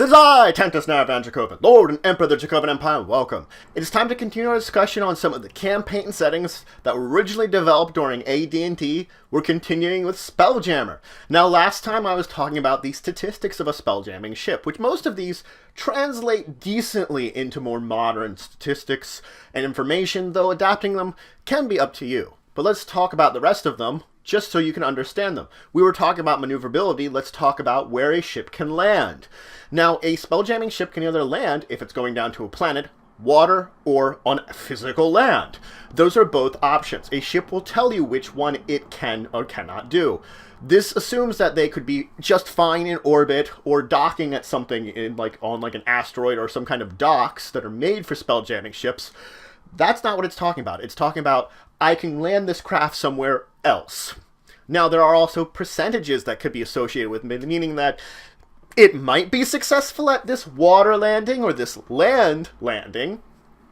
'Tis I, Tentus Van Dracovin, Lord and Emperor of the Dracovin Empire, welcome. It is time to continue our discussion on some of the campaign settings that were originally developed during AD&D. We're continuing with Spelljammer. Now, last time I was talking about the statistics of a spelljamming ship, which most of these translate decently into more modern statistics and information, though adapting them can be up to you. But let's talk about the rest of them, just so you can understand them. We were talking about maneuverability, let's talk about where a ship can land. Now, a spelljamming ship can either land, if it's going down to a planet, water, or on physical land. Those are both options. A ship will tell you which one it can or cannot do. This assumes that they could be just fine in orbit or docking at something in on an asteroid or some kind of docks that are made for spelljamming ships. That's not what it's talking about. It's talking about, I can land this craft somewhere else. Now, there are also percentages that could be associated with it, meaning that it might be successful at this water landing or this land landing,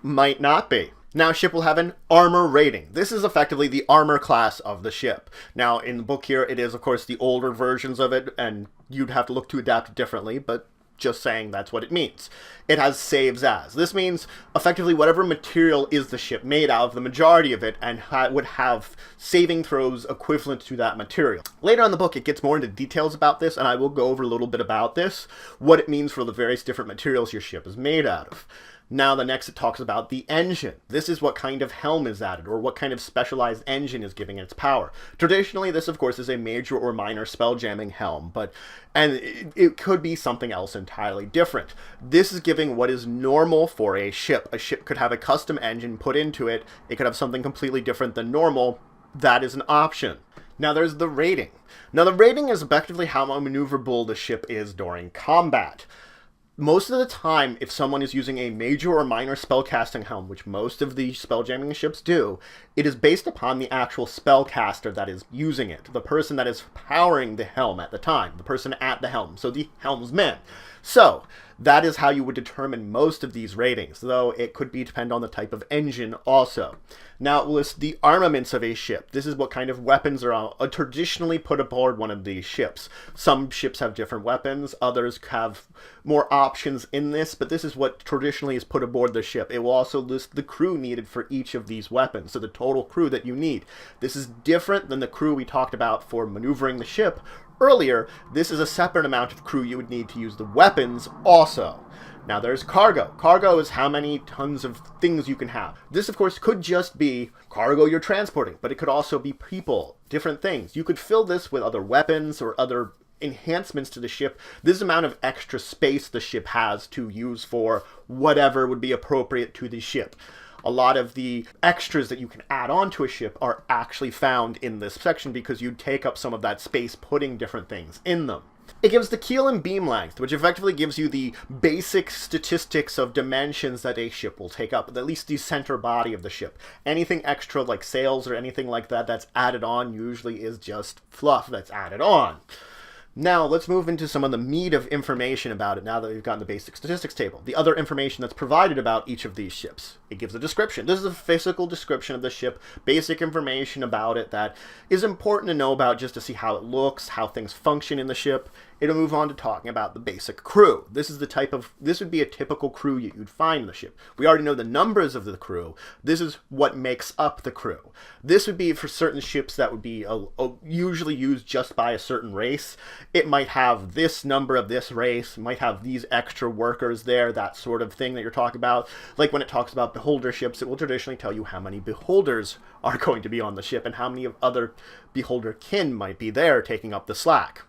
might not be. Now, a ship will have an armor rating. This is effectively the armor class of the ship. Now, in the book here, it is, of course, the older versions of it, and you'd have to look to adapt it differently, but just saying that's what it means. It has saves as. This means effectively whatever material is the ship made out of, the majority of it, and would have saving throws equivalent to that material. Later in the book, it gets more into details about this, and I will go over a little bit about this, what it means for the various different materials your ship is made out of. Now, the next it talks about the engine. This is what kind of helm is added, or what kind of specialized engine is giving its power. Traditionally, this, of course, is a major or minor spelljamming helm, and it could be something else entirely different. This is giving what is normal for a ship. A ship could have a custom engine put into it. It could have something completely different than normal. That is an option. Now, there's the rating. Now, the rating is effectively how maneuverable the ship is during combat. Most of the time, if someone is using a major or minor spellcasting helm, which most of the spelljamming ships do, it is based upon the actual spellcaster that is using it, the person that is powering the helm at the time, the person at the helm, so the helmsman. So, that is how you would determine most of these ratings, though it could depend on the type of engine also. Now, it lists the armaments of a ship. This is what kind of weapons are traditionally put aboard one of these ships. Some ships have different weapons, others have more options in this, but this is what traditionally is put aboard the ship. It will also list the crew needed for each of these weapons, so the total crew that you need. This is different than the crew we talked about for maneuvering the ship earlier. This is a separate amount of crew you would need to use the weapons also. Now, there's cargo. Cargo is how many tons of things you can have. This, of course, could just be cargo you're transporting, but it could also be people, different things. You could fill this with other weapons or other enhancements to the ship. This is the amount of extra space the ship has to use for whatever would be appropriate to the ship. A lot of the extras that you can add on to a ship are actually found in this section because you take up some of that space putting different things in them. It gives the keel and beam length, which effectively gives you the basic statistics of dimensions that a ship will take up, at least the center body of the ship. Anything extra like sails or anything like that that's added on usually is just fluff that's added on. Now, let's move into some of the meat of information about it now that we've gotten the basic statistics table. The other information that's provided about each of these ships. It gives a description. This is a physical description of the ship, basic information about it that is important to know about just to see how it looks, how things function in the ship. It'll move on to talking about the basic crew. This would be a typical crew you'd find in the ship. We already know the numbers of the crew. This is what makes up the crew. This would be for certain ships that would be usually used just by a certain race. It might have this number of this race, might have these extra workers there, that sort of thing that you're talking about. Like when it talks about beholder ships, it will traditionally tell you how many beholders are going to be on the ship and how many of other beholder kin might be there taking up the slack.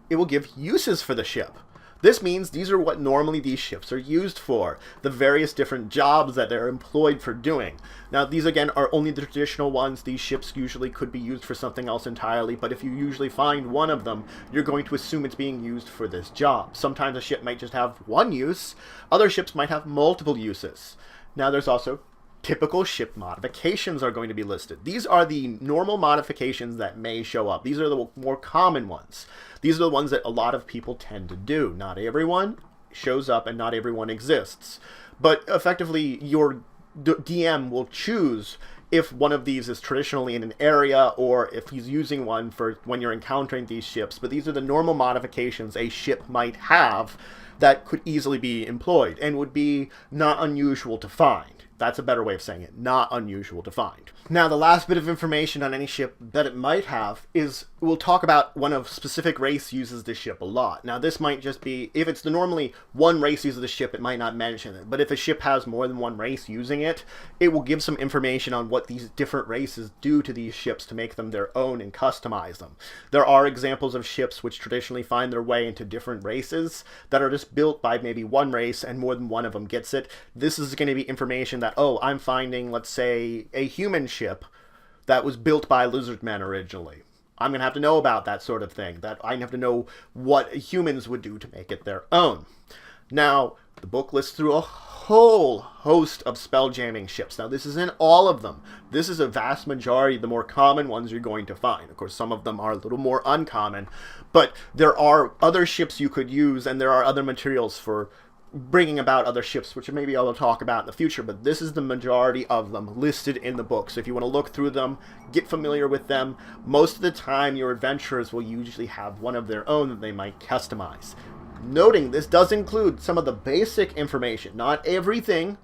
It will give uses for the ship. This means these are what normally these ships are used for, the various different jobs that they're employed for doing. Now, these again are only the traditional ones. These ships usually could be used for something else entirely, but if you usually find one of them, you're going to assume it's being used for this job. Sometimes a ship might just have one use. Other ships might have multiple uses. Now, there's also typical ship modifications are going to be listed. These are the normal modifications that may show up. These are the more common ones. These are the ones that a lot of people tend to do. Not everyone shows up and not everyone exists. But effectively, your DM will choose if one of these is traditionally in an area or if he's using one for when you're encountering these ships. But these are the normal modifications a ship might have that could easily be employed and would be not unusual to find. That's a better way of saying it. Not unusual to find. Now, the last bit of information on any ship that it might have is we'll talk about when a specific race uses this ship a lot. Now, this might just be, if it's normally one race uses the ship, it might not mention it. But if a ship has more than one race using it, it will give some information on what these different races do to these ships to make them their own and customize them. There are examples of ships which traditionally find their way into different races that are just built by maybe one race and more than one of them gets it. This is going to be information that, oh, I'm finding, let's say, a human ship that was built by lizardmen originally. I'm going to have to know about that sort of thing. That I have to know what humans would do to make it their own. Now, the book lists through a whole host of spelljamming ships. Now, this isn't all of them. This is a vast majority of the more common ones you're going to find. Of course, some of them are a little more uncommon, but there are other ships you could use, and there are other materials for bringing about other ships, which maybe I'll talk about in the future, but this is the majority of them listed in the book. So if you want to look through them, get familiar with them, most of the time your adventurers will usually have one of their own that they might customize. Noting this does include some of the basic information, not everything,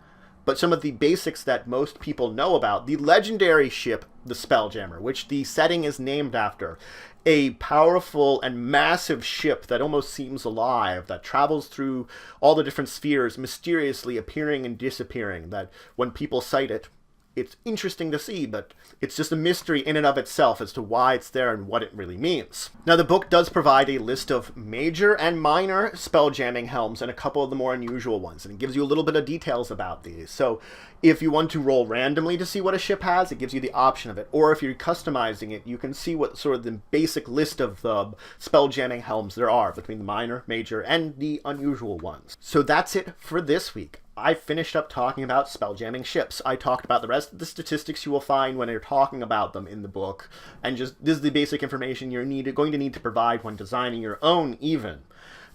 but some of the basics that most people know about. The legendary ship, the Spelljammer, which the setting is named after. A powerful and massive ship that almost seems alive, that travels through all the different spheres, mysteriously appearing and disappearing, that when people sight it, it's interesting to see, but it's just a mystery in and of itself as to why it's there and what it really means. Now, the book does provide a list of major and minor spelljamming helms and a couple of the more unusual ones, and it gives you a little bit of details about these. So if you want to roll randomly to see what a ship has, it gives you the option of it. Or if you're customizing it, you can see what sort of the basic list of spelljamming helms there are between the minor, major, and the unusual ones. So that's it for this week. I finished up talking about spelljamming ships. I talked about the rest of the statistics you will find when you're talking about them in the book, and just this is the basic information you're going to need to provide when designing your own even.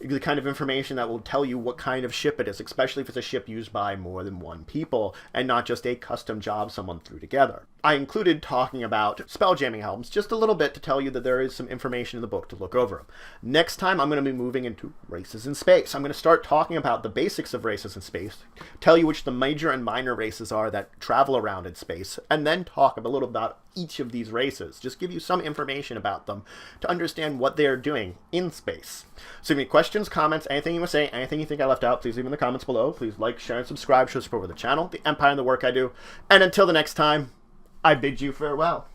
The kind of information that will tell you what kind of ship it is, especially if it's a ship used by more than one people and not just a custom job someone threw together. I included talking about spelljamming helms just a little bit to tell you that there is some information in the book to look over. Next time, I'm going to be moving into races in space. I'm going to start talking about the basics of races in space, tell you which the major and minor races are that travel around in space, and then talk a little about each of these races. Just give you some information about them to understand what they are doing in space. So if you have any questions, comments, anything you want to say, anything you think I left out, please leave in the comments below. Please like, share, and subscribe. Show support for the channel, the Empire, and the work I do. And until the next time, I bid you farewell.